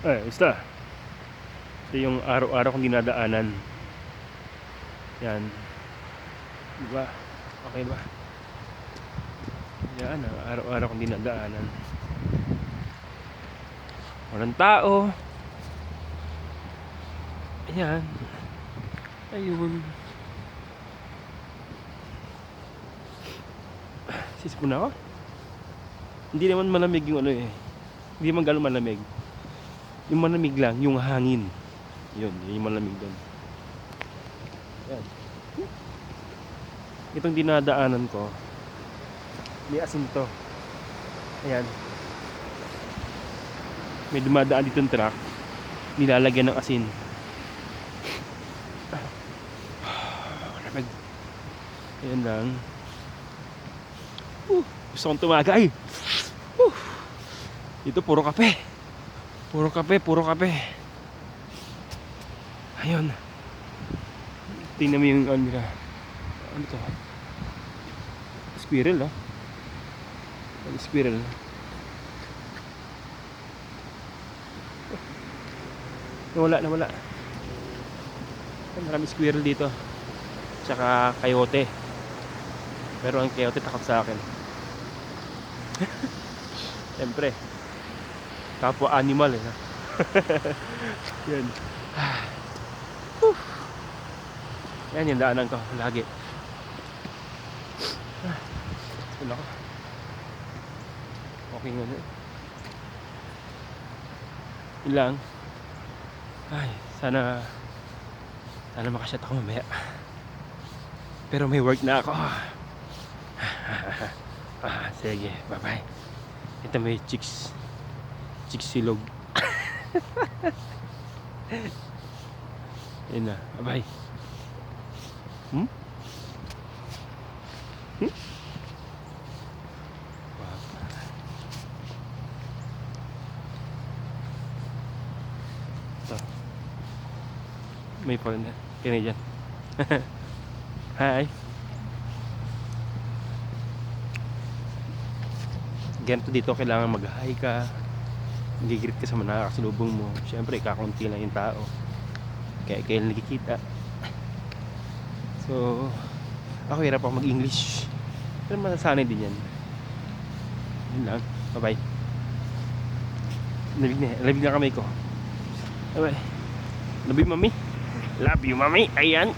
Basta. Ito yung araw-araw kong dinadaanan. Yan. Diba? Okay ba? Yan, ang araw-araw kong dinadaanan. Walang tao. Ayan. Ayun. Sisipon na ako. Hindi naman malamig yung ano eh. Hindi naman gano'ng malamig. Yung malamig lang, yung hangin. Yun yung malamig doon. Ayan. Itong dinadaanan ko, may asin to. Ayan. May dumadaan ditong truck. Nilalagyan ng asin. Ayan lang. Gusto kong tumagay. Ito puro kape. Puro kape, puro kape. Ayun. Tingnan mo yung ano nila. Ano to? Squirrel, no? Squirrel. Nawala. Maraming squirrel dito. Tsaka coyote. Pero ang coyote takot sa akin. Siyempre. Kapwa animal eh. Yan. Yan yung daanan ko lagi. Wala ko. Okay nga na. Yun lang. Ay, sana makasyat ako mamaya. Pero may work na ako. Sige, bye bye. Ito may chicks silog. Yun na, bye bye. Ito. May foreigner Canadian. Hi. Ganito dito kailangan mag-hi ka. Nag-greet ka sa mga nakakasalubong mo. Siyempre kakaunti lang yung tao. Kaya nagkikita. So ako hirap ako mag-English. Pero masasanay din yan. Yun lang. Bye bye. Labig na kamay ko. Bye bye. Love you, mami. Love you, mami. Ayan.